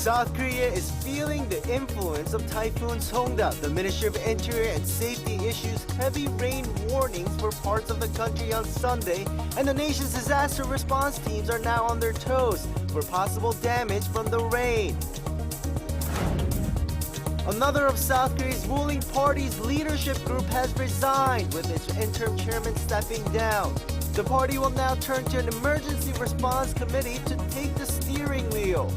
South Korea is feeling the influence of Typhoon Songda. The Ministry of Interior and Safety issues heavy rain warnings for parts of the country on Sunday, and the nation's disaster response teams are now on their toes for possible damage from the rain. Another of South Korea's ruling party's leadership group has resigned, with its interim chairman stepping down. The party will now turn to an emergency response committee to take the steering wheel.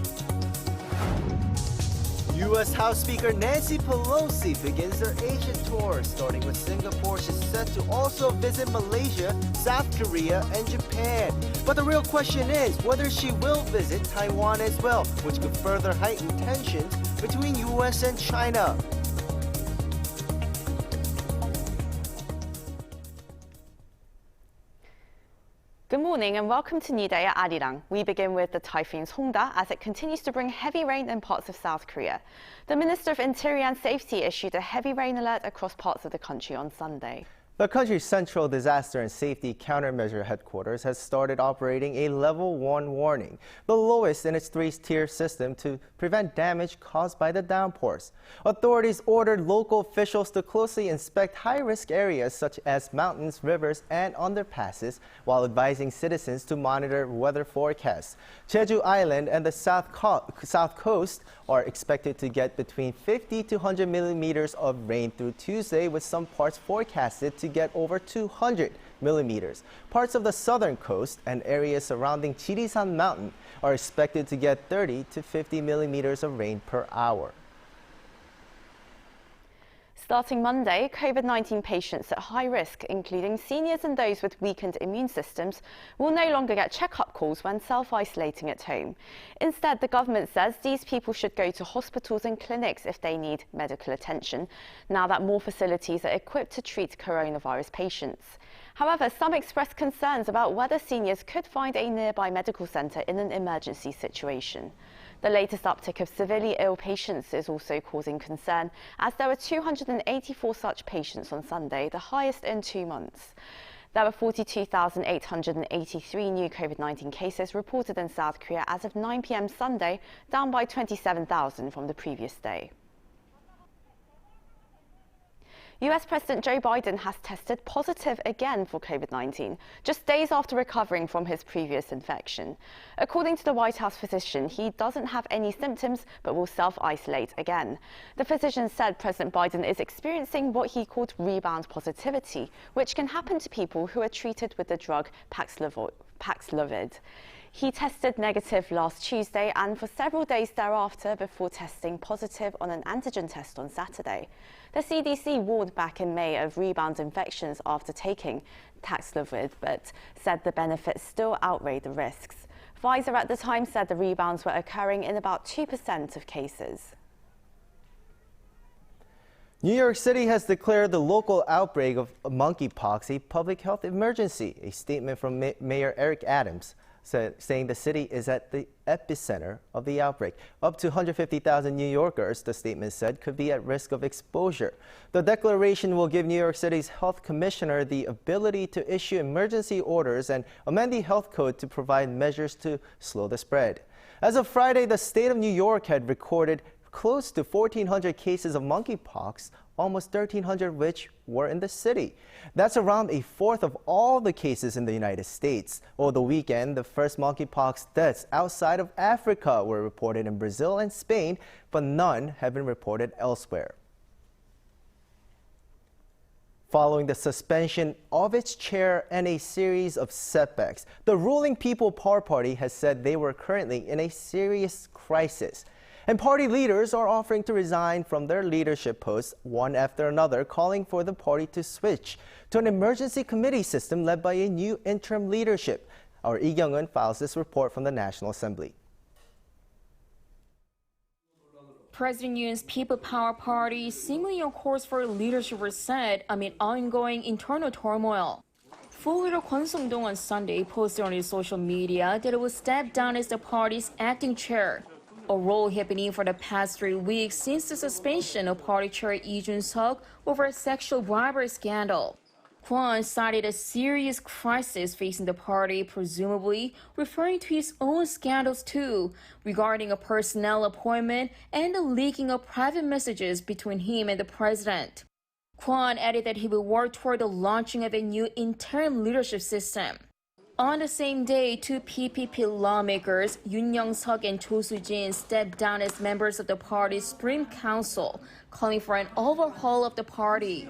U.S. House Speaker Nancy Pelosi begins her Asian tour, starting with Singapore. She's set to also visit Malaysia, South Korea, and Japan. But the real question is whether she will visit Taiwan as well, which could further heighten tensions between U.S. and China. Good morning and welcome to New Day at Arirang. We begin with the Typhoon Songda as it continues to bring heavy rain in parts of South Korea. The Minister of Interior and Safety issued a heavy rain alert across parts of the country on Sunday. The country's Central Disaster and Safety Countermeasure Headquarters has started operating a Level 1 warning, the lowest in its three-tier system to prevent damage caused by the downpours. Authorities ordered local officials to closely inspect high-risk areas such as mountains, rivers, and underpasses, while advising citizens to monitor weather forecasts. Jeju Island and the South Coast are expected to get between 50 to 100 millimeters of rain through Tuesday, with some parts forecasted to get over 200 millimeters. Parts of the southern coast and areas surrounding Chirisan Mountain are expected to get 30 to 50 millimeters of rain per hour. Starting Monday, COVID-19 patients at high risk, including seniors and those with weakened immune systems, will no longer get checkup calls when self-isolating at home. Instead, the government says these people should go to hospitals and clinics if they need medical attention, now that more facilities are equipped to treat coronavirus patients. However, some expressed concerns about whether seniors could find a nearby medical centre in an emergency situation. The latest uptick of severely ill patients is also causing concern, as there were 284 such patients on Sunday, the highest in 2 months. There were 42,883 new COVID-19 cases reported in South Korea as of 9 p.m. Sunday, down by 27,000 from the previous day. U.S. President Joe Biden has tested positive again for COVID-19, just days after recovering from his previous infection. According to the White House physician, he doesn't have any symptoms but will self-isolate again. The physician said President Biden is experiencing what he called rebound positivity, which can happen to people who are treated with the drug Paxlovid. He tested negative last Tuesday and for several days thereafter before testing positive on an antigen test on Saturday. The CDC warned back in May of rebound infections after taking Paxlovid, but said the benefits still outweigh the risks. Pfizer at the time said the rebounds were occurring in about 2% of cases. New York City has declared the local outbreak of monkeypox a public health emergency, a statement from Mayor Eric Adams, saying the city is at the epicenter of the outbreak. Up to 150,000 New Yorkers, the statement said, could be at risk of exposure. The declaration will give New York City's health commissioner the ability to issue emergency orders and amend the health code to provide measures to slow the spread. As of Friday, the state of New York had recorded close to 1,400 cases of monkeypox, almost 1,300 which were in the city. That's around a fourth of all the cases in the United States. Over the weekend, the first monkeypox deaths outside of Africa were reported in Brazil and Spain, but none have been reported elsewhere. Following the suspension of its chair and a series of setbacks, the ruling People Power Party has said they were currently in a serious crisis. And party leaders are offering to resign from their leadership posts one after another, calling for the party to switch to an emergency committee system led by a new interim leadership. Our Lee Kyung-eun files this report from the National Assembly. President Yoon's People Power Party seemingly on course for leadership reset amid ongoing internal turmoil. Full leader Kwon Song-dong on Sunday posted on his social media that it will step down as the party's acting chair, a role happening for the past 3 weeks since the suspension of party chair Lee Jun-seok over a sexual bribery scandal. Kwon cited a serious crisis facing the party, presumably referring to his own scandals too, regarding a personnel appointment and the leaking of private messages between him and the president. Kwon added that he will work toward the launching of a new interim leadership system. On the same day, two PPP lawmakers, Yoon Young-seok and Cho Soo-jin, stepped down as members of the party's Supreme Council, calling for an overhaul of the party.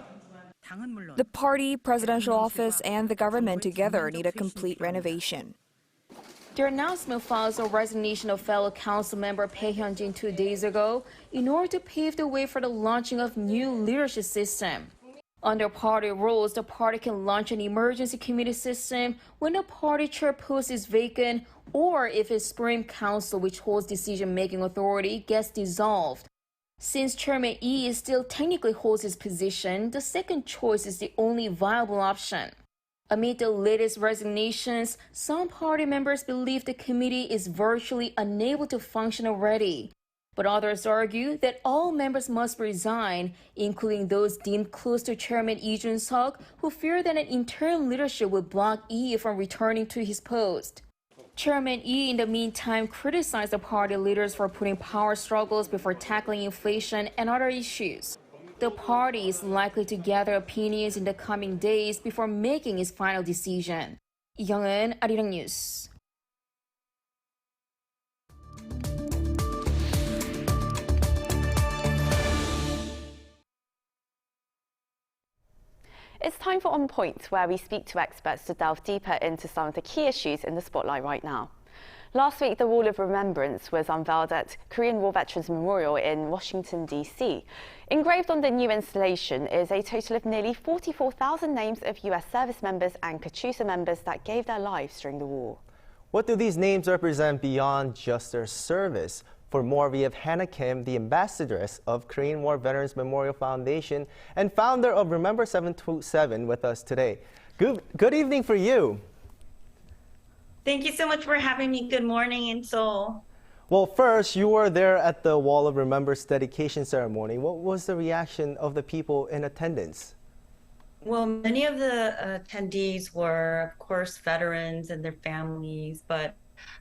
The party, presidential office, and the government together need a complete renovation. Their announcement follows a resignation of fellow council member Bae Hyun-jin 2 days ago in order to pave the way for the launching of new leadership system. Under party rules, the party can launch an emergency committee system when a party chair post is vacant or if its Supreme Council, which holds decision-making authority, gets dissolved. Since Chairman Lee still technically holds his position, the second choice is the only viable option. Amid the latest resignations, some party members believe the committee is virtually unable to function already. But others argue that all members must resign, including those deemed close to Chairman Lee Jun-seok, who fear that an interim leadership would block Lee from returning to his post. Chairman Lee, in the meantime, criticized the party leaders for putting power struggles before tackling inflation and other issues. The party is likely to gather opinions in the coming days before making its final decision. 이경은, Arirang News. It's time for On Point, where we speak to experts to delve deeper into some of the key issues in the spotlight right now. Last week, the Wall of Remembrance was unveiled at Korean War Veterans Memorial in Washington, D.C. Engraved on the new installation is a total of nearly 44,000 names of U.S. service members and Kachusa members that gave their lives during the war. What do these names represent beyond just their service? For more, we have Hannah Kim, the ambassadress of Korean War Veterans Memorial Foundation and founder of Remember 727 with us today. Good evening for you. Thank you so much for having me. Good morning in Seoul. Well, first, you were there at the Wall of Remembrance dedication ceremony. What was the reaction of the people in attendance? Well, many of the attendees were, of course, veterans and their families, but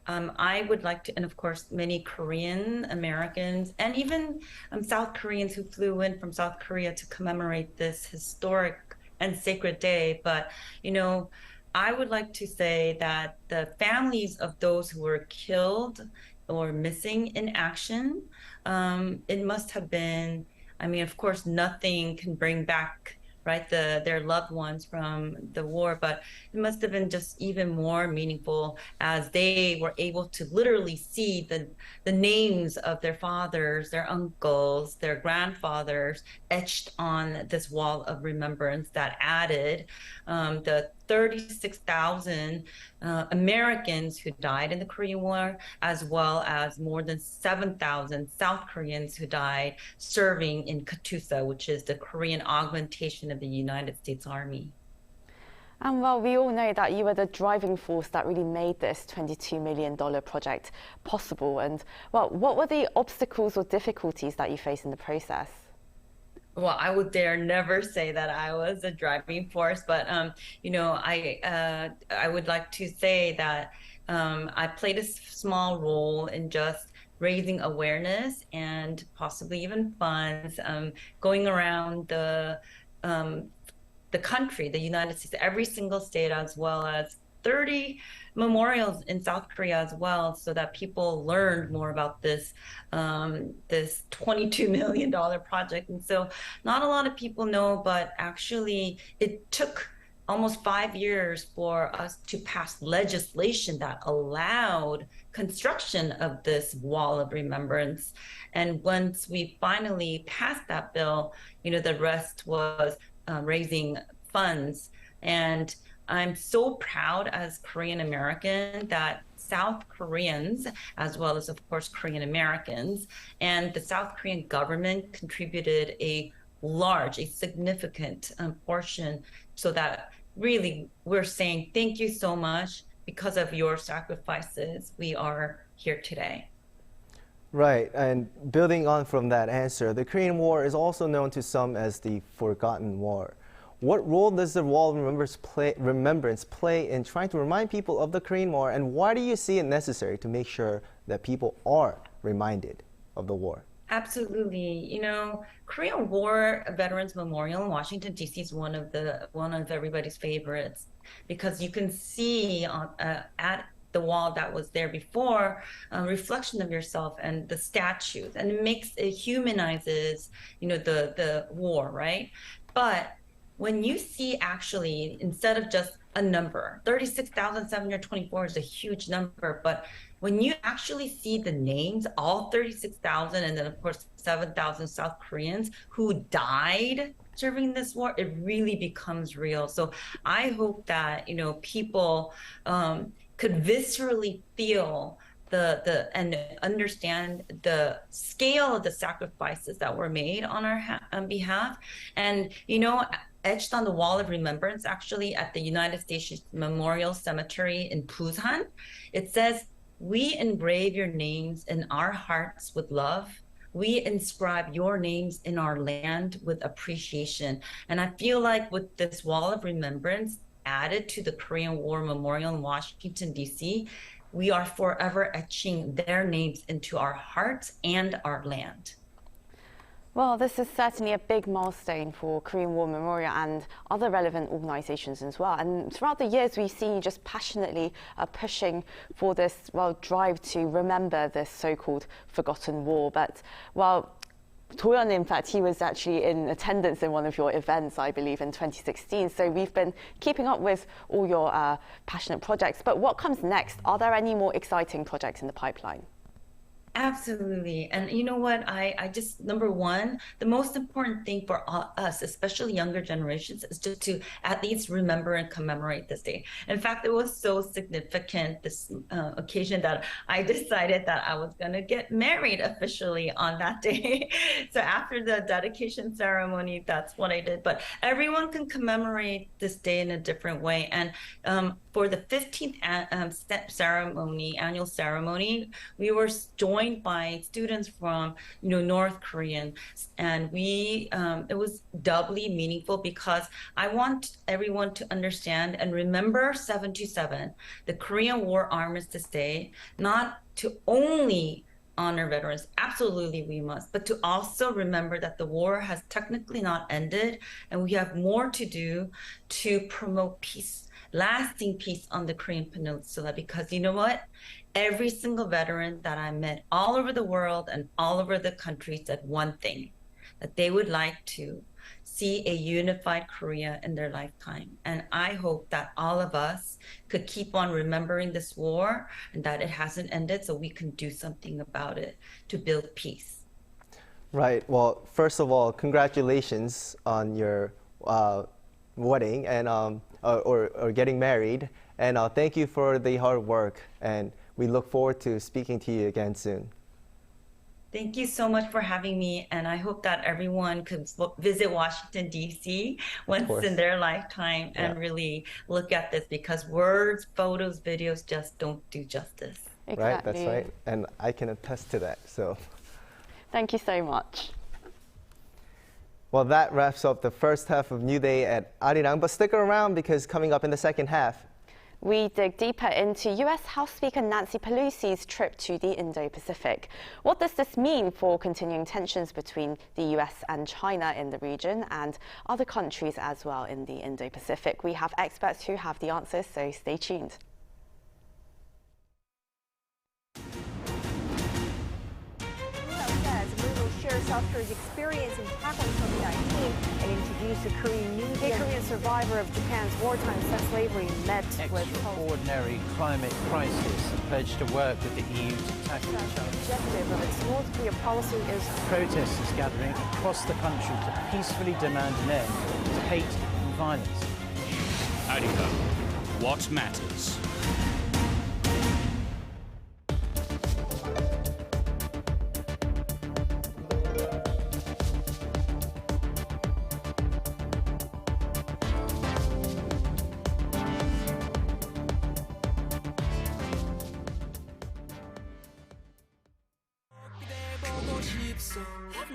I would like to, and of course, many Korean Americans and even South Koreans who flew in from South Korea to commemorate this historic and sacred day. But, you know, I would like to say that the families of those who were killed or missing in action, it must have been, I mean, of course, nothing can bring back their loved ones from the war, but it must have been just even more meaningful as they were able to literally see the names of their fathers, their uncles, their grandfathers etched on this wall of remembrance that added the 36,000 Americans who died in the Korean War, as well as more than 7,000 South Koreans who died serving in Kachusa, which is the Korean augmentation of the United States Army. And well, we all know that you were the driving force that really made this $22 million project possible. And well, what were the obstacles or difficulties that you faced in the process? Well, I would dare never say that I was a driving force, but you know, I would like to say that I played a small role in just raising awareness and possibly even funds, going around the country, the United States, every single state, as well as 30 memorials in South Korea as well, so that people learned more about this this $22 million project. And so not a lot of people know, but actually it took almost 5 years for us to pass legislation that allowed construction of this wall of remembrance. And once we finally passed that bill, you know, the rest was raising funds. And I'm so proud as Korean American that South Koreans, as well as, of course, Korean Americans, and the South Korean government contributed a significant portion so that really, we're saying thank you so much. Because of your sacrifices, we are here today. Right, and building on from that answer, the Korean War is also known to some as the Forgotten War. What role does the Wall of Remembrance play in trying to remind people of the Korean War, and why do you see it necessary to make sure that people are reminded of the war? Absolutely. You know, Korean War Veterans Memorial in Washington, D.C. is one of everybody's favorites because you can see at the wall that was there before, a reflection of yourself and the statues, and it humanizes, you know, the war, right? But when you see actually, instead of just a number, 36,724 is a huge number, but when you actually see the names, all 36,000, and then of course 7,000 South Koreans who died during this war, it really becomes real. So I hope that, you know, people could viscerally feel and understand the scale of the sacrifices that were made on our behalf. And, you know, etched on the wall of remembrance, actually at the United States Memorial Cemetery in Busan, it says, "We engrave your names in our hearts with love. We inscribe your names in our land with appreciation." And I feel like with this wall of remembrance added to the Korean War Memorial in Washington, D.C., we are forever etching their names into our hearts and our land. Well, this is certainly a big milestone for Korean War Memorial and other relevant organisations as well. And throughout the years, we've seen you just passionately pushing for this, drive to remember this so-called forgotten war. But, Toyon, in fact, he was actually in attendance in one of your events, I believe, in 2016. So we've been keeping up with all your passionate projects. But what comes next? Are there any more exciting projects in the pipeline? Absolutely. And you know what? I just, number one, the most important thing for us, especially younger generations, is just to at least remember and commemorate this day. In fact, it was so significant, this occasion, that I decided that I was going to get married officially on that day. So after the dedication ceremony, that's what I did. But everyone can commemorate this day in a different way. And for the 15th annual ceremony, we were joined by students from, you know, North Korean, and it was doubly meaningful because I want everyone to understand and remember 727, the Korean War Armistice Day, not to only honor veterans, absolutely we must, but to also remember that the war has technically not ended and we have more to do to promote peace, lasting peace on the Korean Peninsula. Because you know what? Every single veteran that I met all over the world and all over the country said one thing, that they would like to see a unified Korea in their lifetime. And I hope that all of us could keep on remembering this war and that it hasn't ended, so we can do something about it to build peace. Right. Well, first of all, congratulations on your wedding and or getting married. And thank you for the hard work. And we look forward to speaking to you again soon. Thank you so much for having me. And I hope that everyone could visit Washington, D.C. once in their lifetime and really look at this, because words, photos, videos just don't do justice. Exactly. Right, that's right. And I can attest to that. So thank you so much. Well, that wraps up the first half of New Day at Arirang. But stick around, because coming up in the second half, we dig deeper into U.S. House Speaker Nancy Pelosi's trip to the Indo-Pacific. What does this mean for continuing tensions between the U.S. and China in the region and other countries as well in the Indo-Pacific? We have experts who have the answers, so stay tuned. Share South Korea's experience in tackling COVID-19 and introduce a Korean New Year. A Korean survivor of Japan's wartime slavery met with extraordinary climate crisis and pledged to work with the EU to tackle the challenge. The objective of its North Korea policy is protesters gathering across the country to peacefully demand an end to hate and violence. Arirang, what matters?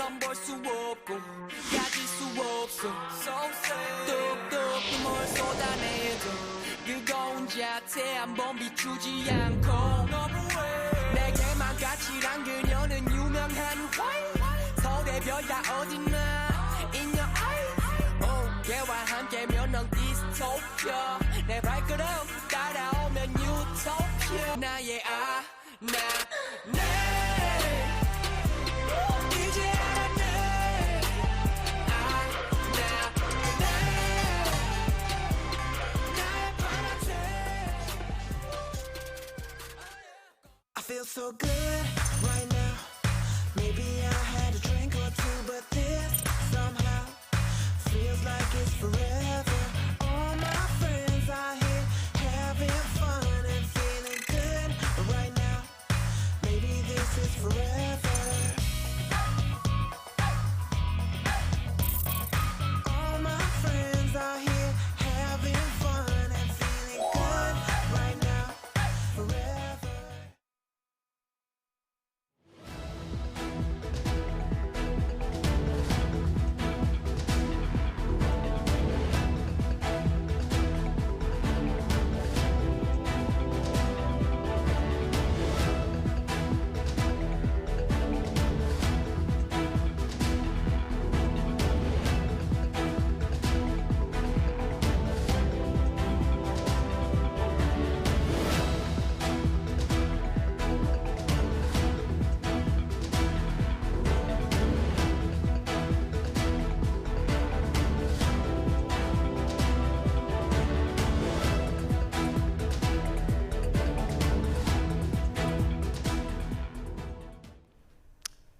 넌 볼 수 없고 가질 수 없어 뚝뚝 눈물 쏟아내도 뜨거운 자태 한번 비추지 않고 내게만 가치란 그녀는 유명한 서대별 다 어딨나 in your eye 걔와 함께면 넌 디스토피아 내 발걸음 따라오면 유토피아 나의 네 이제 알았네 나의 파란색 I feel so good right now maybe I had a drink or two but this somehow feels like it's forever all my friends are here having fun and feeling good right now maybe this is forever all my friends are here having fun and feeling good right now forever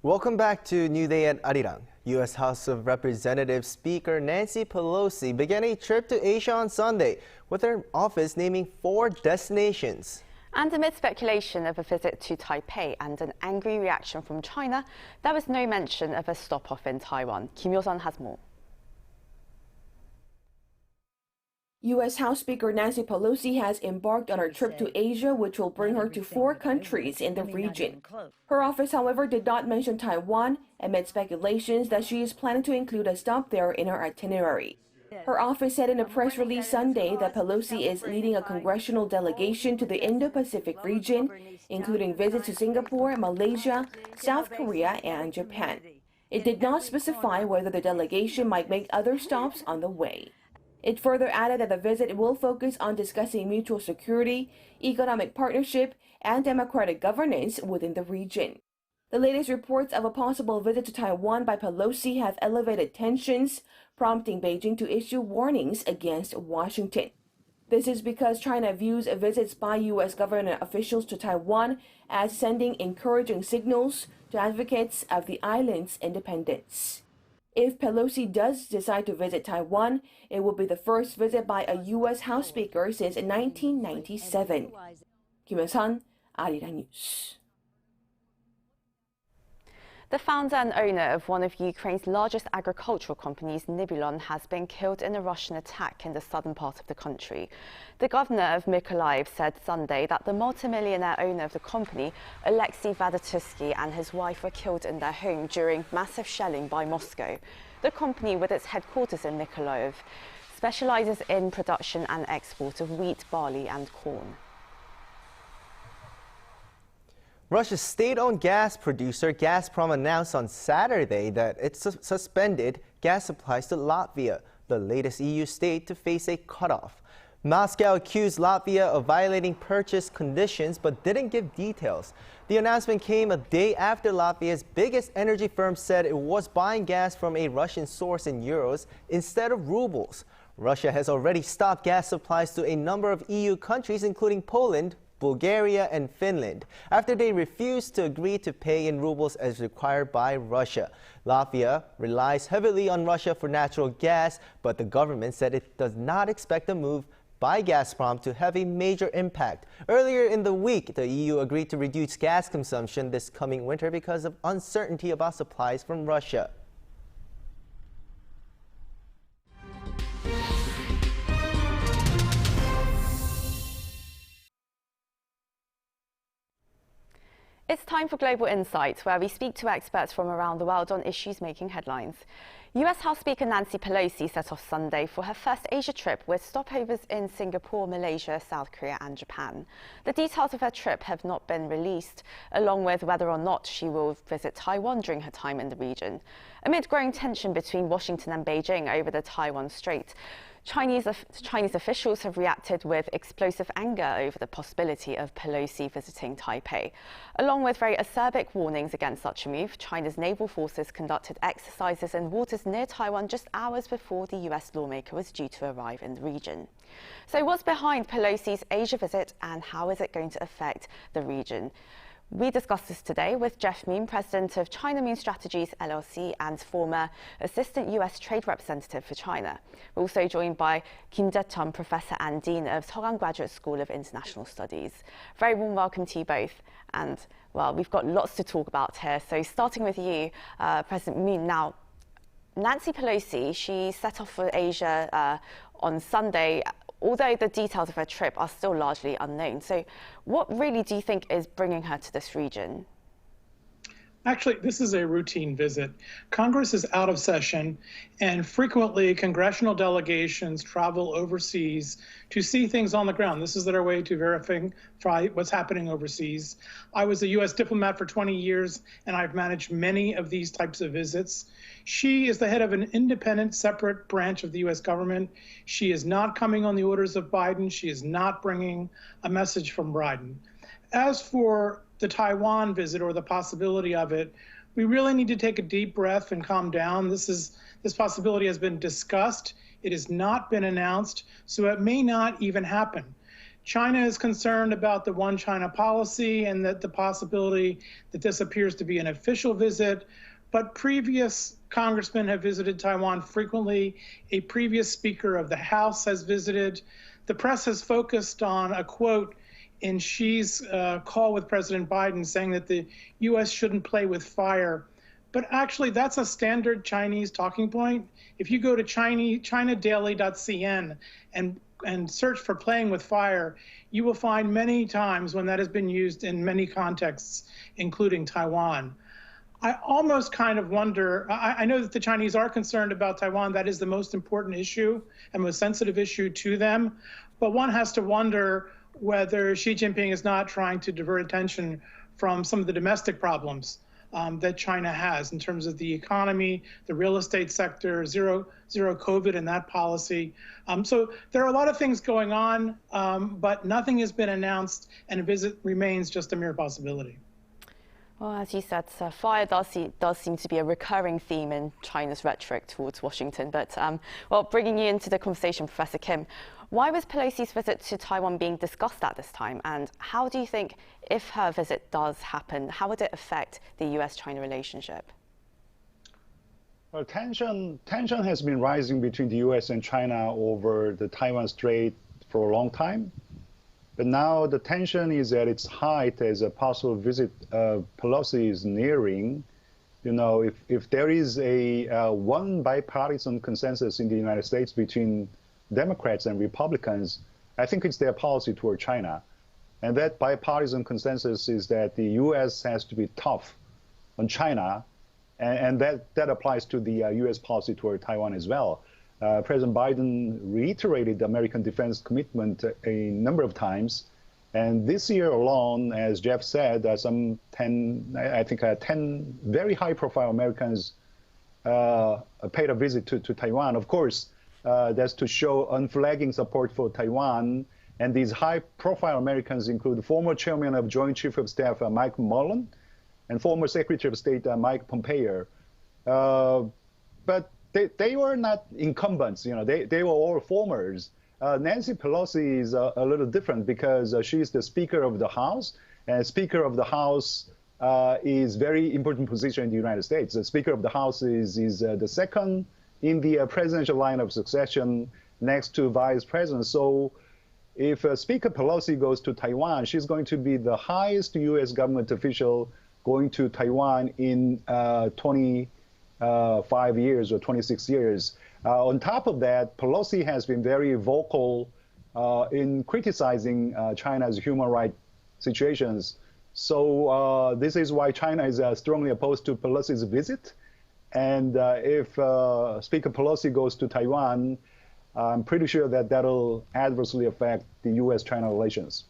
Welcome back to New Day at Arirang. U.S. House of Representatives Speaker Nancy Pelosi began a trip to Asia on Sunday, with her office naming 4 destinations. And amid speculation of a visit to Taipei and an angry reaction from China, there was no mention of a stop-off in Taiwan. Kim Yo-sun has more. U.S. House Speaker Nancy Pelosi has embarked on her trip to Asia, which will bring her to 4 countries in the region. Her office, however, did not mention Taiwan, amid speculations that she is planning to include a stop there in her itinerary. Her office said in a press release Sunday that Pelosi is leading a congressional delegation to the Indo-Pacific region, including visits to Singapore, Malaysia, South Korea, and Japan. It did not specify whether the delegation might make other stops on the way. It further added that the visit will focus on discussing mutual security, economic partnership, and democratic governance within the region. The latest reports of a possible visit to Taiwan by Pelosi have elevated tensions, prompting Beijing to issue warnings against Washington. This is because China views visits by U.S. government officials to Taiwan as sending encouraging signals to advocates of the island's independence. If Pelosi does decide to visit Taiwan, it will be the first visit by a U.S. House Speaker since 1997. Kim Yo-sun, Arirang News. The founder and owner of one of Ukraine's largest agricultural companies, Nibulon, has been killed in a Russian attack in the southern part of the country. The governor of Mykolaiv said Sunday that the multimillionaire owner of the company, Alexei Vadotursky, and his wife were killed in their home during massive shelling by Moscow. The company, with its headquarters in Mykolaiv, specializes in production and export of wheat, barley and corn. Russia's state-owned gas producer Gazprom announced on Saturday that it suspended gas supplies to Latvia, the latest EU state to face a cutoff. Moscow accused Latvia of violating purchase conditions but didn't give details. The announcement came a day after Latvia's biggest energy firm said it was buying gas from a Russian source in euros instead of rubles. Russia has already stopped gas supplies to a number of EU countries, including Poland, Bulgaria and Finland, after they refused to agree to pay in rubles as required by Russia. Latvia relies heavily on Russia for natural gas, but the government said it does not expect the move by Gazprom to have a major impact. Earlier in the week, the EU agreed to reduce gas consumption this coming winter because of uncertainty about supplies from Russia. It's time for Global Insights, where we speak to experts from around the world on issues making headlines. U.S. House Speaker Nancy Pelosi set off Sunday for her first Asia trip with stopovers in Singapore, Malaysia, South Korea and Japan. The details of her trip have not been released, along with whether or not she will visit Taiwan during her time in the region. Amid growing tension between Washington and Beijing over the Taiwan Strait, Chinese officials have reacted with explosive anger over the possibility of Pelosi visiting Taipei. Along with very acerbic warnings against such a move, China's naval forces conducted exercises in waters near Taiwan just hours before the US lawmaker was due to arrive in the region. So what's behind Pelosi's Asia visit and how is it going to affect the region? We discussed this today with Jeff Moon, president of China Moon Strategies LLC and former assistant US trade representative for China. We're also joined by Kim Jae-chun, professor and dean of Seogang Graduate School of International Studies. Very warm welcome to you both. And well, we've got lots to talk about here. So starting with you, President Moon. Now, Nancy Pelosi, she set off for Asia on Sunday, although the details of her trip are still largely unknown. So what really do you think is bringing her to this region? Actually, this is a routine visit. Congress is out of session, and frequently congressional delegations travel overseas to see things on the ground. This is their way to verify what's happening overseas. I was a U.S. diplomat for 20 years, and I've managed many of these types of visits. She is the head of an independent, separate branch of the U.S. government. She is not coming on the orders of Biden. She is not bringing a message from Biden. As for the Taiwan visit or the possibility of it, we really need to take a deep breath and calm down. This possibility has been discussed. It has not been announced, so it may not even happen. China is concerned about the one China policy and that the possibility that this appears to be an official visit, but previous congressmen have visited Taiwan frequently. A previous Speaker of the House has visited. The press has focused on a quote in Xi's call with President Biden saying that the U.S. shouldn't play with fire. But actually, that's a standard Chinese talking point. If you go to ChinaDaily.cn and search for playing with fire, you will find many times when that has been used in many contexts, including Taiwan. I almost kind of wonder, I know that the Chinese are concerned about Taiwan. That is the most important issue and most sensitive issue to them. But one has to wonder whether Xi Jinping is not trying to divert attention from some of the domestic problems that China has in terms of the economy, the real estate sector, zero COVID and that policy. So there are a lot of things going on, but nothing has been announced, and a visit remains just a mere possibility. Well, as you said, fire does seem to be a recurring theme in China's rhetoric towards Washington. But, well, bringing you into the conversation, Professor Kim, why was Pelosi's visit to Taiwan being discussed at this time? And how do you think, if her visit does happen, how would it affect the U.S.-China relationship? Well, tension has been rising between the U.S. and China over the Taiwan Strait for a long time. But now the tension is at its height as a possible visit Pelosi is nearing. You know, if there is a one bipartisan consensus in the United States between Democrats and Republicans, I think it's their policy toward China. And that bipartisan consensus is that the U.S. has to be tough on China, and that applies to the U.S. policy toward Taiwan as well. President Biden reiterated the American defense commitment a number of times. And this year alone, as Jeff said, some 10 very high-profile Americans paid a visit to Taiwan. Of course, that's to show unflagging support for Taiwan. And these high-profile Americans include former chairman of Joint Chief of Staff Mike Mullen and former Secretary of State Mike Pompeo. But they were not incumbents, you know, they were all formers. Nancy Pelosi is a little different because she's the Speaker of the House, and Speaker of the House is very important position in the United States. The Speaker of the House is the second in the presidential line of succession next to Vice President. So if Speaker Pelosi goes to Taiwan, she's going to be the highest U.S. government official going to Taiwan in 25 years or 26 years. On top of that, Pelosi has been very vocal in criticizing China's human rights situations So this is why China is strongly opposed to Pelosi's visit. And if Speaker Pelosi goes to Taiwan, I'm pretty sure that that'll adversely affect the U.S. China relations.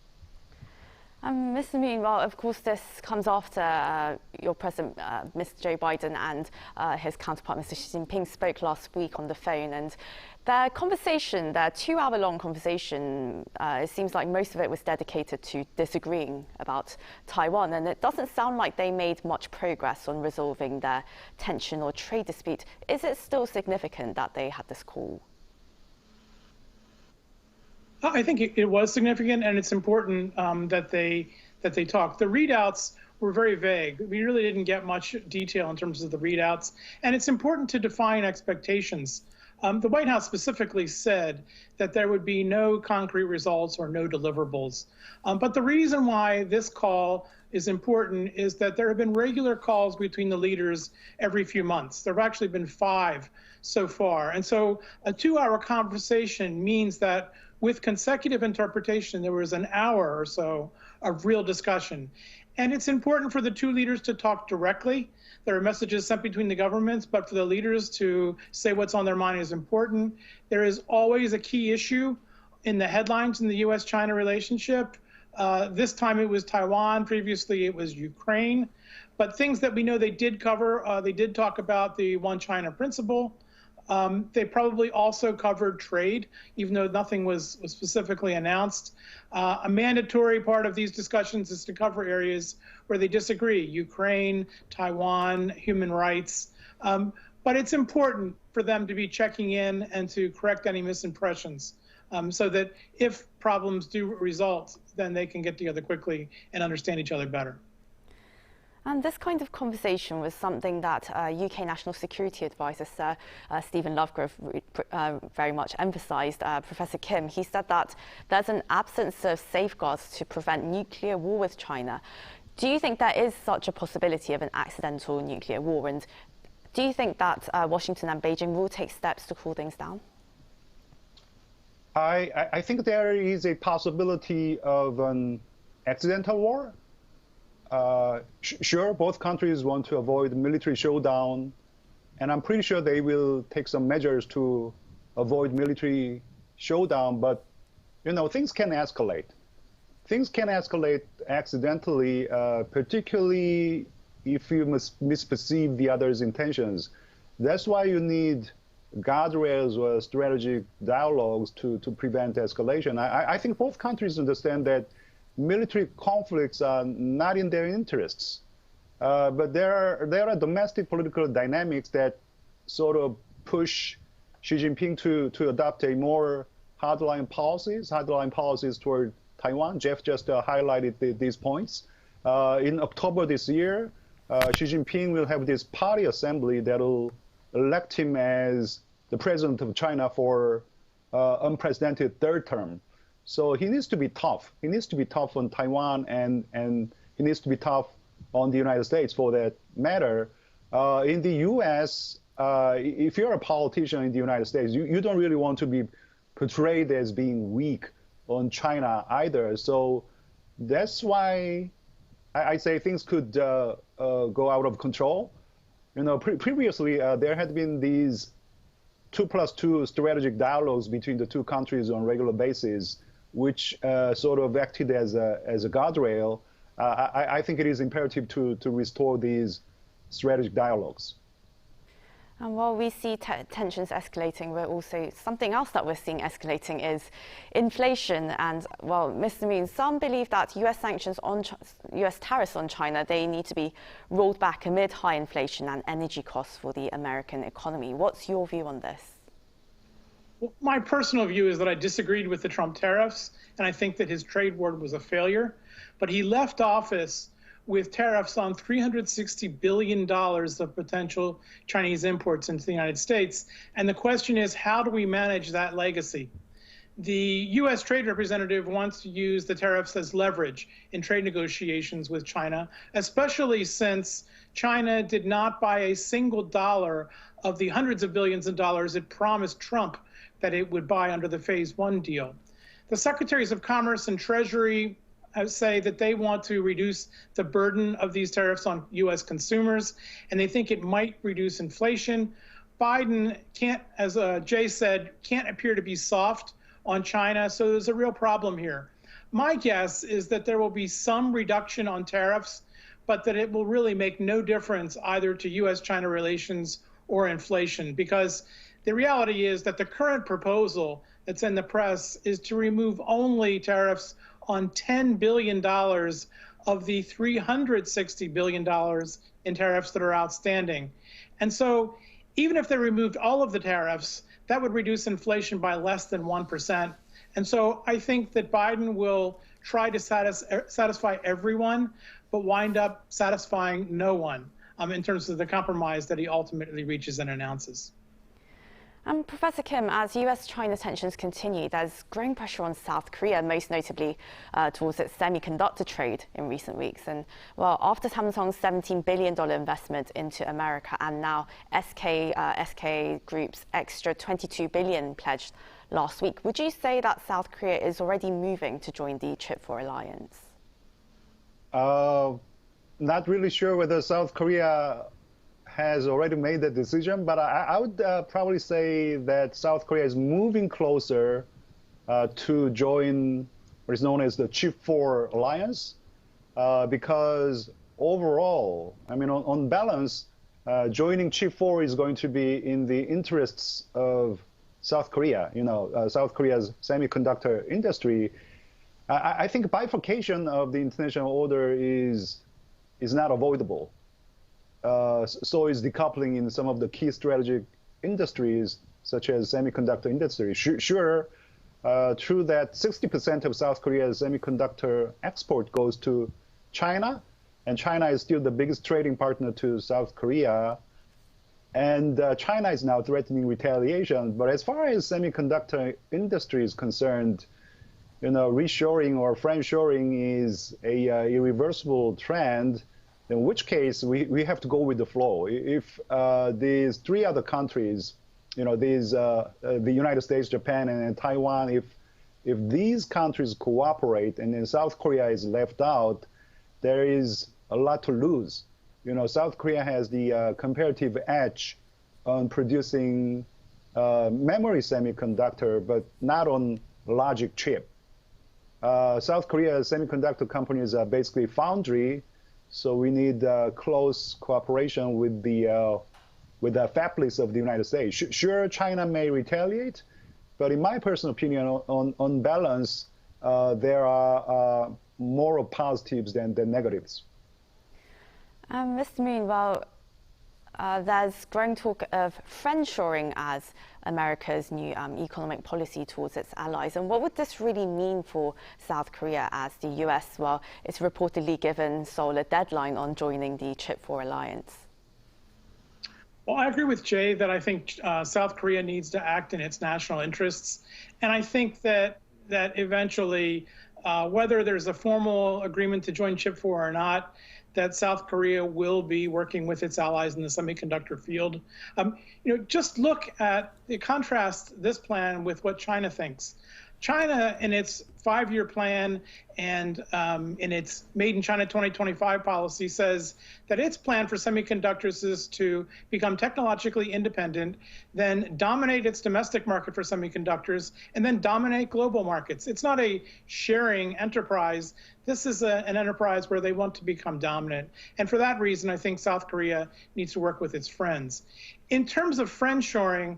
Mr. Moon, well, of course, this comes after your president, Mr. Joe Biden, and his counterpart, Mr. Xi Jinping, spoke last week on the phone. And their conversation, their 2-hour-long conversation, it seems like most of it was dedicated to disagreeing about Taiwan. And it doesn't sound like they made much progress on resolving their tension or trade dispute. Is it still significant that they had this call? I think it was significant, and it's important that they talked. The readouts were very vague. We really didn't get much detail in terms of the readouts, and it's important to define expectations. The White House specifically said that there would be no concrete results or no deliverables. But the reason why this call is important is that there have been regular calls between the leaders every few months. There have actually been 5 so far. And so a 2-hour conversation means that with consecutive interpretation, there was an hour or so of real discussion. And it's important for the 2 leaders to talk directly. There are messages sent between the governments, but for the leaders to say what's on their mind is important. There is always a key issue in the headlines in the U.S. China relationship. This time it was Taiwan. Previously it was Ukraine. But things that we know they did cover, they did talk about the One China principle. They probably also covered trade, even though nothing was specifically announced. A mandatory part of these discussions is to cover areas where they disagree: Ukraine, Taiwan, human rights. But it's important for them to be checking in and to correct any misimpressions so that if problems do result, then they can get together quickly and understand each other better. And this kind of conversation was something that UK National Security Advisor Sir Stephen Lovegrove very much emphasised. Professor Kim, he said that there's an absence of safeguards to prevent nuclear war with China. Do you think there is such a possibility of an accidental nuclear war? And do you think that Washington and Beijing will take steps to cool things down? I think there is a possibility of an accidental war. Sure, both countries want to avoid military showdown, and I'm pretty sure they will take some measures to avoid military showdown, but, you know, things can escalate. Things can escalate accidentally, particularly if you misperceive the other's intentions. That's why you need guardrails or strategic dialogues to prevent escalation. I think both countries understand that military conflicts are not in their interests, but there are domestic political dynamics that sort of push Xi Jinping to adopt a more hardline policies toward Taiwan. Jeff just highlighted these points. In October this year, Xi Jinping will have this party assembly that will elect him as the president of China for unprecedented 3rd term. So he needs to be tough. He needs to be tough on Taiwan, and he needs to be tough on the United States for that matter. In the U.S., if you're a politician in the United States, you don't really want to be portrayed as being weak on China either. So that's why I say things could go out of control. You know, previously there had been these 2+2 strategic dialogues between the 2 countries on a regular basis, which sort of acted as a guardrail. I think it is imperative to restore these strategic dialogues. And while we see tensions escalating, we're also, something else that we're seeing escalating is inflation. And, well, Mr. Moon, some believe that US sanctions on US tariffs on China, they need to be rolled back amid high inflation and energy costs for the American economy. What's your view on this? Well, my personal view is that I disagreed with the Trump tariffs, and I think that his trade war was a failure. But he left office with tariffs on $360 billion of potential Chinese imports into the United States. And the question is, how do we manage that legacy? The U.S. trade representative wants to use the tariffs as leverage in trade negotiations with China, especially since China did not buy a single dollar of the hundreds of billions of dollars it promised Trump that it would buy under the Phase 1 deal. The Secretaries of Commerce and Treasury say that they want to reduce the burden of these tariffs on U.S. consumers, and they think it might reduce inflation. Biden can't, as Jay said, can't appear to be soft on China, so there's a real problem here. My guess is that there will be some reduction on tariffs, but that it will really make no difference either to U.S.-China relations or inflation, because the reality is that the current proposal that's in the press is to remove only tariffs on $10 billion of the $360 billion in tariffs that are outstanding. And so even if they removed all of the tariffs, that would reduce inflation by less than 1%. And so I think that Biden will try to satisfy everyone, but wind up satisfying no one in terms of the compromise that he ultimately reaches and announces. Professor Kim, as U.S.-China tensions continue, there's growing pressure on South Korea, most notably towards its semiconductor trade in recent weeks. And, well, after Samsung's $17 billion investment into America and now SK Group's extra $22 billion pledged last week, would you say that South Korea is already moving to join the Chip 4 alliance? Not really sure whether South Korea has already made that decision, but I would probably say that South Korea is moving closer to join what is known as the Chip 4 alliance, because overall, I mean, on balance, joining Chip 4 is going to be in the interests of South Korea. You know, South Korea's semiconductor industry. I think bifurcation of the international order is not avoidable. So is decoupling in some of the key strategic industries, such as semiconductor industry. Sure, true that 60% of South Korea's semiconductor export goes to China, and China is still the biggest trading partner to South Korea. And China is now threatening retaliation. But as far as semiconductor industry is concerned, you know, reshoring or friendshoring is a irreversible trend. In which case, we have to go with the flow. If these three other countries, you know, the United States, Japan, and Taiwan, if these countries cooperate and then South Korea is left out, there is a lot to lose. You know, South Korea has the comparative edge on producing memory semiconductor, but not on logic chip. South Korea's semiconductor companies are basically foundry. So we need close cooperation with the fabless of the United States. Sure, China may retaliate, but in my personal opinion, on balance, there are more positives than negatives. Mr. Moon, well, there's growing talk of friendshoring as America's new economic policy towards its allies. And what would this really mean for South Korea as the US, well, it's reportedly given Seoul a deadline on joining the Chip 4 alliance? Well, I agree with Jay that I think South Korea needs to act in its national interests. And I think that eventually, whether there's a formal agreement to join Chip 4 or not, that South Korea will be working with its allies in the semiconductor field. You know, just look at the contrast this plan with what China thinks. China, in its 5-year plan and in its Made in China 2025 policy, says that its plan for semiconductors is to become technologically independent, then dominate its domestic market for semiconductors, and then dominate global markets. It's not a sharing enterprise. This is an enterprise where they want to become dominant. And for that reason, I think South Korea needs to work with its friends. In terms of friendshoring,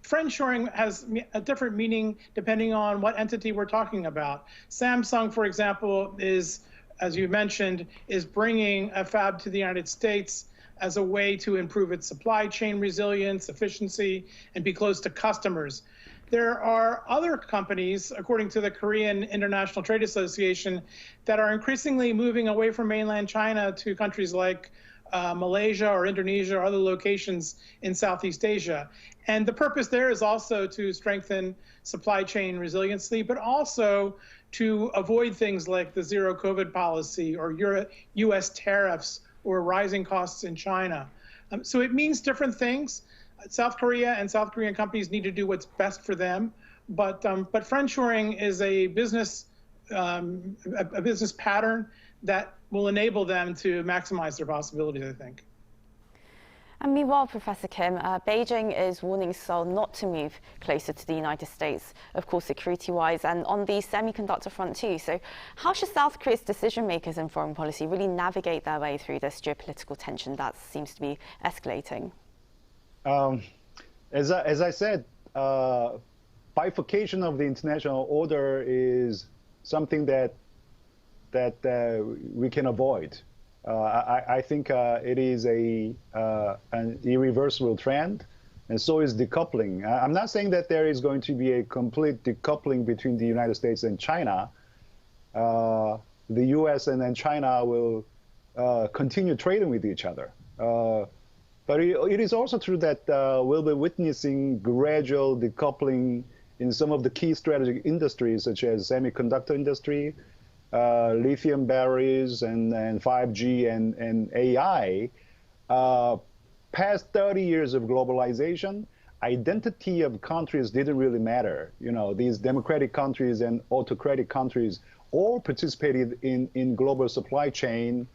friendshoring has a different meaning depending on what entity we're talking about. Samsung, for example, is, as you mentioned, is bringing a fab to the United States as a way to improve its supply chain resilience, efficiency, and be close to customers. There are other companies, according to the Korean International Trade Association, that are increasingly moving away from mainland China to countries like Malaysia or Indonesia or other locations in Southeast Asia. And the purpose there is also to strengthen supply chain resiliency, but also to avoid things like the zero COVID policy or U.S. tariffs or rising costs in China. So it means different things. South Korea and South Korean companies need to do what's best for them. But friendshoring is a business a business pattern that will enable them to maximize their possibilities, I think. And meanwhile, Professor Kim, Beijing is warning Seoul not to move closer to the United States, of course, security-wise, and on the semiconductor front too. So how should South Korea's decision-makers in foreign policy really navigate their way through this geopolitical tension that seems to be escalating? As I said, bifurcation of the international order is something that we can avoid. I think it is an irreversible trend, and so is decoupling. I'm not saying that there is going to be a complete decoupling between the United States and China. The U.S. and then China will continue trading with each other. But it is also true that we'll be witnessing gradual decoupling in some of the key strategic industries, such as semiconductor industry, lithium batteries, and 5G and AI. Past 30 years of globalization, identity of countries didn't really matter. You know, these democratic countries and autocratic countries all participated in global supply chain,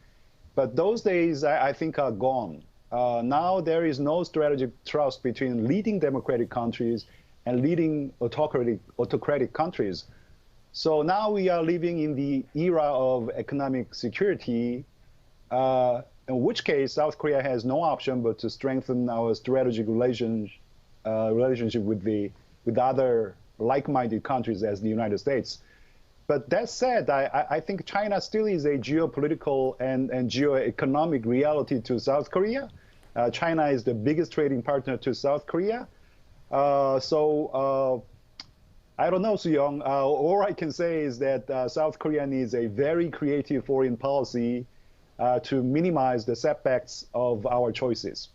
but those days I think are gone. Now there is no strategic trust between leading democratic countries and leading autocratic countries. So now we are living in the era of economic security, in which case South Korea has no option but to strengthen our strategic relationship with other like-minded countries as the United States. But that said, I think China still is a geopolitical and geoeconomic reality to South Korea. China is the biggest trading partner to South Korea. I don't know, Soo-young. All I can say is that South Korea needs a very creative foreign policy to minimize the setbacks of our choices.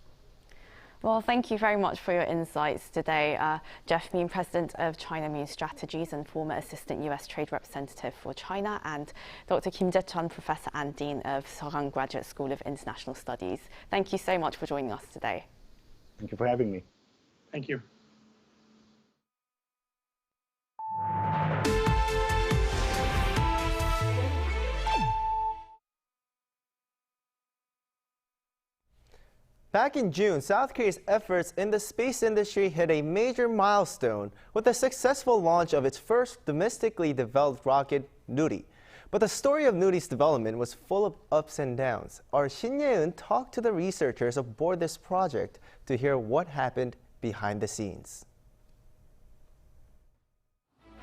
Well, thank you very much for your insights today. Jeff Moon, President of China Moon Strategies and former Assistant U.S. Trade Representative for China, and Dr. Kim Jae-chun, Professor and Dean of Seogang Graduate School of International Studies. Thank you so much for joining us today. Thank you for having me. Thank you. Back in June, South Korea's efforts in the space industry hit a major milestone with the successful launch of its first domestically developed rocket, Nuri. But the story of Nuri's development was full of ups and downs. Our Shin Ye-eun talked to the researchers aboard this project to hear what happened behind the scenes.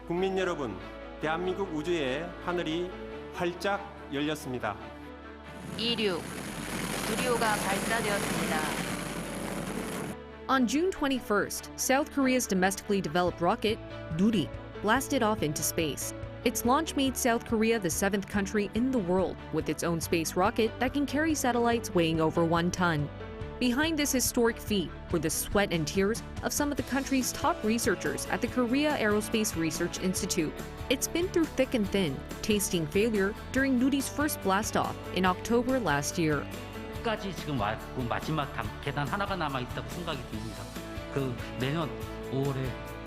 국민 여러분, 대한민국 우주의 하늘이 활짝 열렸습니다. 누리호가 발사되었습니다. On June 21st, South Korea's domestically developed rocket, Nuri, blasted off into space. Its launch made South Korea the 7th country in the world with its own space rocket that can carry satellites weighing over 1 ton. Behind this historic feat were the sweat and tears of some of the country's top researchers at the Korea Aerospace Research Institute. It's been through thick and thin, tasting failure during Nuri's first blastoff in October last year. 까지 지금 마지막 계단 하나가 남아 있다고 생각이 듭니다. 내년 5월에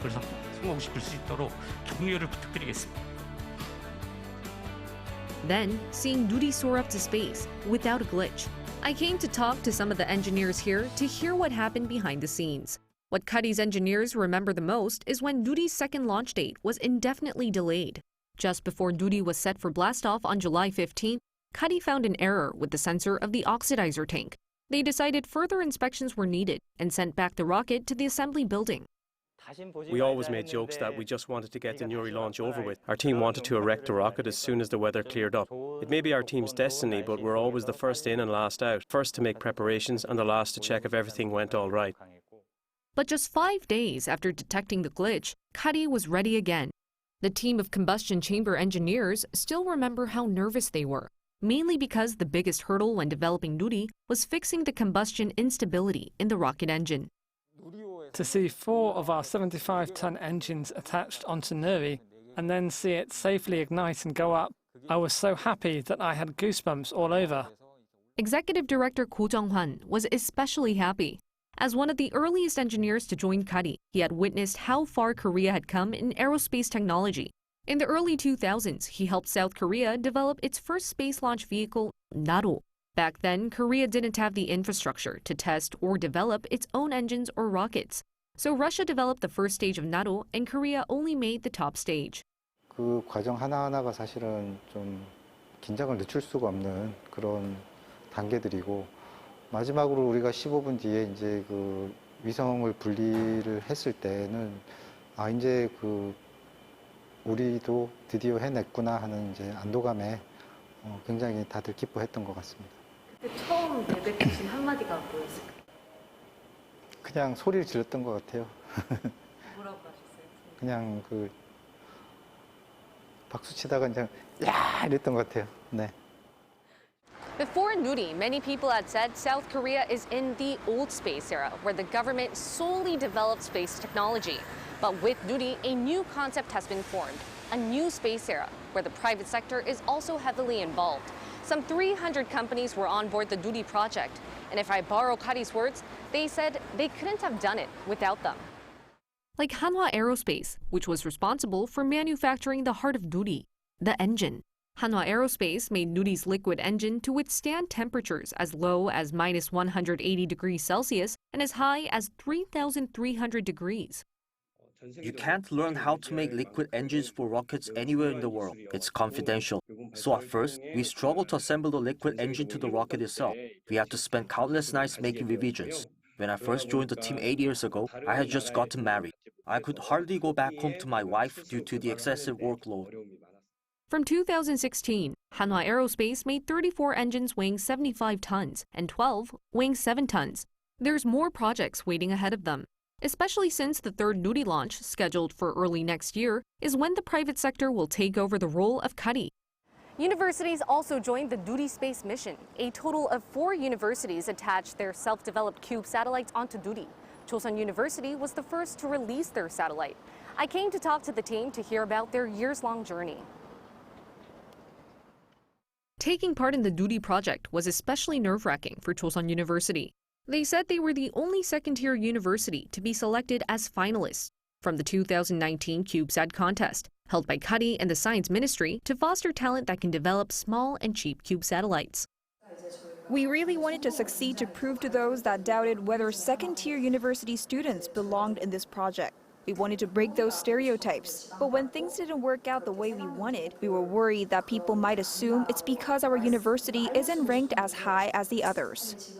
그래서 성공시킬 수 있도록 격려를 부탁드리겠습니다. Then, seeing Nuri soar up to space without a glitch, I came to talk to some of the engineers here to hear what happened behind the scenes. What Cuddy's engineers remember the most is when Nuri's second launch date was indefinitely delayed. Just before Nuri was set for blastoff on July 15th, Cuddy found an error with the sensor of the oxidizer tank. They decided further inspections were needed and sent back the rocket to the assembly building. We always made jokes that we just wanted to get the Nuri launch over with. Our team wanted to erect the rocket as soon as the weather cleared up. It may be our team's destiny, but we're always the first in and last out. First to make preparations and the last to check if everything went all right. But just 5 days after detecting the glitch, Cuddy was ready again. The team of combustion chamber engineers still remember how nervous they were, mainly because the biggest hurdle when developing Nuri was fixing the combustion instability in the rocket engine. To see 4 of our 75-ton engines attached onto Nuri and then see it safely ignite and go up, I was so happy that I had goosebumps all over. Executive Director Ko Jung-hwan was especially happy. As one of the earliest engineers to join Cuddy, he had witnessed how far Korea had come in aerospace technology In the early 2000s, he helped South Korea develop its first space launch vehicle, Naro. Back then, Korea didn't have the infrastructure to test or develop its own engines or rockets. So Russia developed the first stage of Naro, and Korea only made the top stage. 그 과정 하나하나가 사실은 좀 긴장을 늦출 수가 없는 그런 단계들이고, 마지막으로 우리가 15분 뒤에 이제 그 위성을 분리를 했을 때는 이제 그 우리도 드디어 해냈구나 하는 이제 안도감에 굉장히 다들 기뻐했던 것 같습니다. 그때 처음 내뱉으신 한마디가 뭐였을까요? 그냥 소리를 질렀던 것 같아요. 뭐라고 하셨어요? 그냥 그 박수 치다가 그냥 야 이랬던 것 같아요. 네. Before Nuri, many people had said South Korea is in the old space era, where the government solely developed space technology. But with Nuri, a new concept has been formed, a new space era, where the private sector is also heavily involved. Some 300 companies were on board the Nuri project. And if I borrow Kari's words, they said they couldn't have done it without them. Like Hanwha Aerospace, which was responsible for manufacturing the heart of Nuri, the engine. Hanwha Aerospace made Nuri's liquid engine to withstand temperatures as low as minus 180 degrees Celsius and as high as 3,300 degrees. You can't learn how to make liquid engines for rockets anywhere in the world. It's confidential. So at first, we struggled to assemble the liquid engine to the rocket itself. We had to spend countless nights making revisions. When I first joined the team 8 years ago, I had just gotten married. I could hardly go back home to my wife due to the excessive workload. From 2016, Hanwha Aerospace made 34 engines weighing 75 tons and 12 weighing 7 tons. There's more projects waiting ahead of them, especially since the third Nuri launch, scheduled for early next year, is when the private sector will take over the role of Kari. Universities also joined the Nuri space mission. A total of 4 universities attached their self-developed cube satellites onto Nuri. Chosun University was the first to release their satellite. I came to talk to the team to hear about their years-long journey. Taking part in the Nuri project was especially nerve-wracking for Chosun University. They said they were the only second-tier university to be selected as finalists from the 2019 CubeSat contest, held by Kari and the Science Ministry to foster talent that can develop small and cheap cube satellites. We really wanted to succeed to prove to those that doubted whether second-tier university students belonged in this project. We wanted to break those stereotypes, but when things didn't work out the way we wanted, we were worried that people might assume it's because our university isn't ranked as high as the others.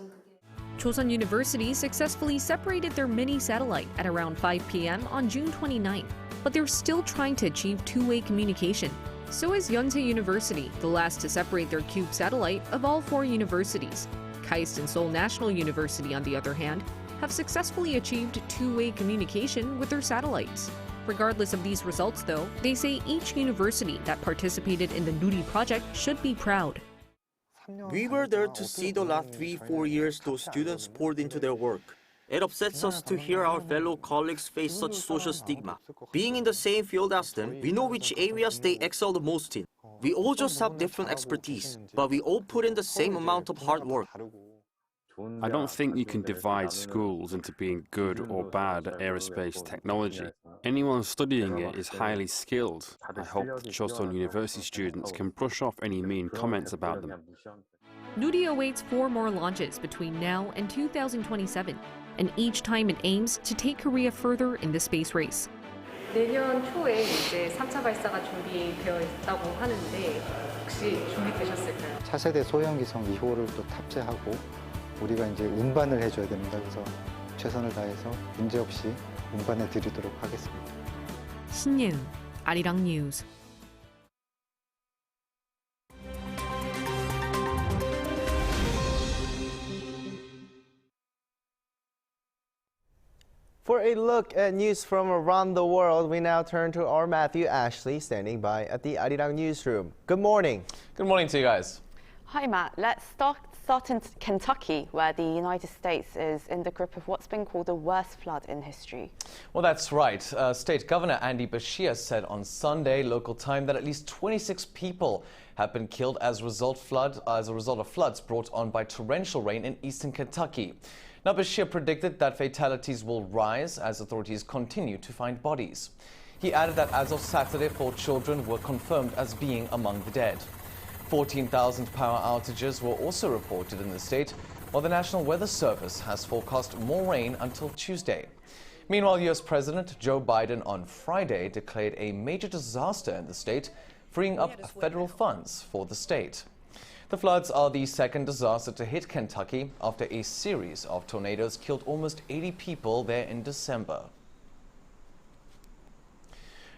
Chosun University successfully separated their mini satellite at around 5 p.m. on June 29, but they're still trying to achieve two-way communication. So is Yonsei University, the last to separate their cube satellite of all 4 universities. KAIST and Seoul National University, on the other hand, have successfully achieved two-way communication with their satellites. Regardless of these results, though, they say each university that participated in the Nuri project should be proud. We were there to see the last 3-4 years those students poured into their work. It upsets us to hear our fellow colleagues face such social stigma. Being in the same field as them, we know which areas they excel the most in. We all just have different expertise, but we all put in the same amount of hard work. I don't think you can divide schools into being good or bad at aerospace technology. Anyone studying it is highly skilled. I hope the Chosun University students can brush off any mean comments about them. Nuri awaits 4 more launches between now and 2027, and each time it aims to take Korea further in the space race. 내년 초에 이제 3차 발사가 준비되어 있다고 하는데 혹시 준비되셨을까요? 차세대 소형기성 2호를 또 탑재하고 우리가 이제 운반을 해줘야 됩니다. 그래서 최선을 다해서 문제없이 운반해 드리도록 하겠습니다. 신예은, 아리랑 뉴스. For a look at news from around the world, we now turn to our Matthew Ashley standing by at the Arirang newsroom. Good morning. Good morning to you guys. Hi Matt, let's start in Kentucky, where the United States is in the grip of what's been called the worst flood in history. Well, that's right. State Governor Andy Beshear said on Sunday local time that at least 26 people have been killed as a result of floods brought on by torrential rain in eastern Kentucky. Now, Beshear predicted that fatalities will rise as authorities continue to find bodies. He added that as of Saturday, 4 children were confirmed as being among the dead. 14,000 power outages were also reported in the state, while the National Weather Service has forecast more rain until Tuesday. Meanwhile, U.S. President Joe Biden on Friday declared a major disaster in the state, freeing up federal funds for the state. The floods are the second disaster to hit Kentucky after a series of tornadoes killed almost 80 people there in December.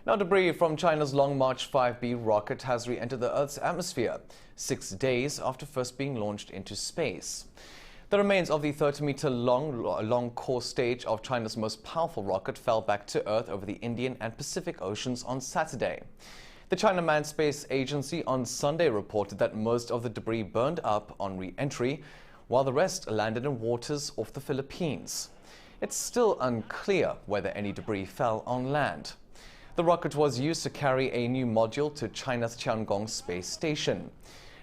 Now, debris from China's Long March 5B rocket has re-entered the Earth's atmosphere 6 days after first being launched into space. The remains of the 30-meter long core stage of China's most powerful rocket fell back to Earth over the Indian and Pacific Oceans on Saturday. The China Manned Space Agency on Sunday reported that most of the debris burned up on re-entry, while the rest landed in waters off the Philippines. It's still unclear whether any debris fell on land. The rocket was used to carry a new module to China's Tiangong space station.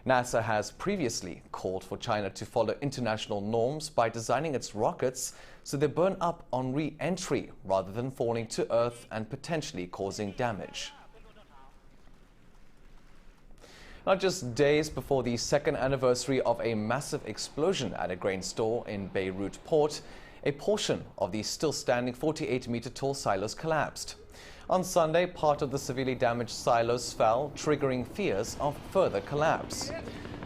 NASA has previously called for China to follow international norms by designing its rockets so they burn up on re-entry rather than falling to Earth and potentially causing damage. Now, just days before the second anniversary of a massive explosion at a grain store in Beirut port, a portion of the still standing 48-meter-tall silos collapsed. On Sunday, part of the severely damaged silos fell, triggering fears of further collapse.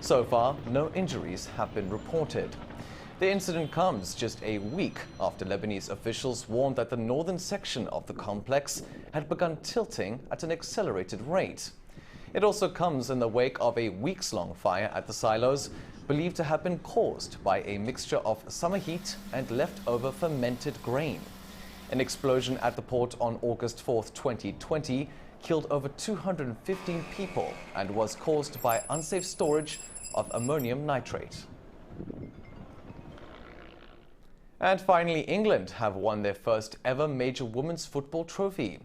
So far, no injuries have been reported. The incident comes just a week after Lebanese officials warned that the northern section of the complex had begun tilting at an accelerated rate. It also comes in the wake of a weeks-long fire at the silos, believed to have been caused by a mixture of summer heat and leftover fermented grain. An explosion at the port on August 4, 2020, killed over 215 people and was caused by unsafe storage of ammonium nitrate. And finally, England have won their first ever major women's football trophy.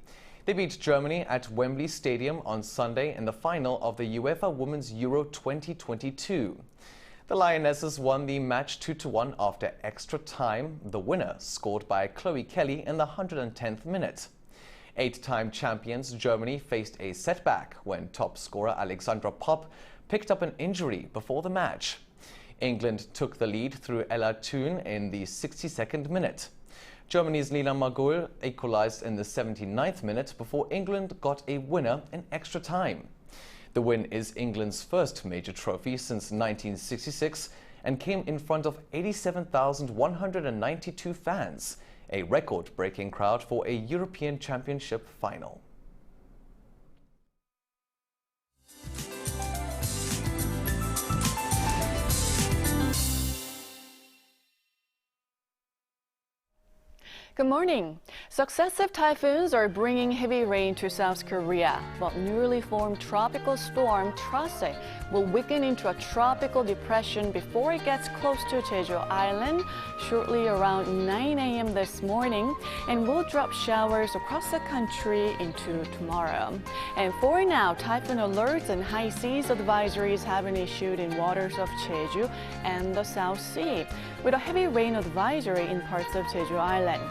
They beat Germany at Wembley Stadium on Sunday in the final of the UEFA Women's Euro 2022. The Lionesses won the match 2-1 after extra time, the winner scored by Chloe Kelly in the 110th minute. 8-time champions Germany faced a setback when top scorer Alexandra Popp picked up an injury before the match. England took the lead through Ella Toone in the 62nd minute. Germany's Lina Magul equalized in the 79th minute before England got a winner in extra time. The win is England's first major trophy since 1966 and came in front of 87,192 fans, a record-breaking crowd for a European Championship final. Good morning. Successive typhoons are bringing heavy rain to South Korea, but newly formed tropical storm Trase will weaken into a tropical depression before it gets close to Jeju Island shortly around 9 a.m. this morning and will drop showers across the country into tomorrow. And for now, typhoon alerts and high seas advisories have been issued in waters of Jeju and the South Sea, with a heavy rain advisory in parts of Jeju Island.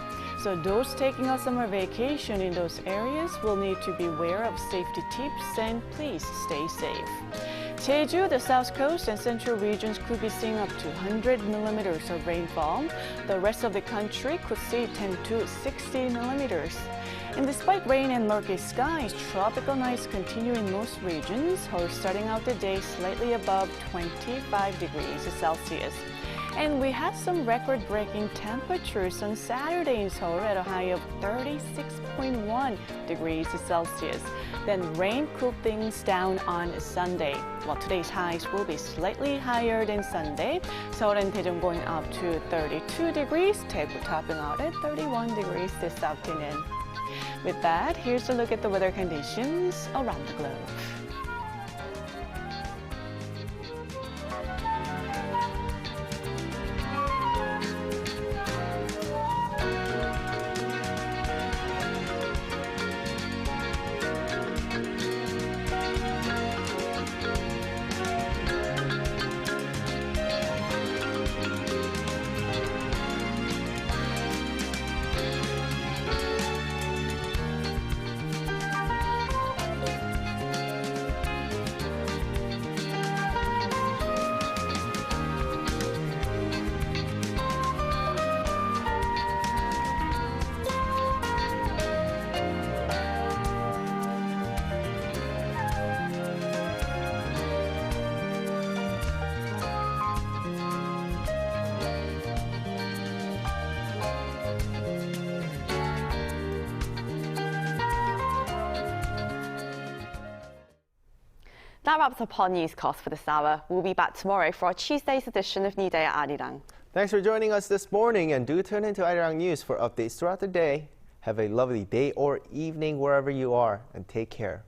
So those taking a summer vacation in those areas will need to be aware of safety tips and please stay safe. Jeju, the south coast and central regions could be seeing up to 100 millimeters of rainfall. The rest of the country could see 10 to 60 millimeters. And despite rain and murky skies, tropical nights continue in most regions, or starting out the day slightly above 25 degrees Celsius. And we had some record-breaking temperatures on Saturday in Seoul at a high of 36.1 degrees Celsius. Then rain cooled things down on Sunday. While today's highs will be slightly higher than Sunday, Seoul and Daejeon going up to 32 degrees, Daegu topping out at 31 degrees this afternoon. With that, here's a look at the weather conditions around the globe. That wraps up our newscast for this hour. We'll be back tomorrow for our Tuesday's edition of New Day at Arirang. Thanks for joining us this morning, and do tune into Arirang News for updates throughout the day. Have a lovely day or evening wherever you are, and take care.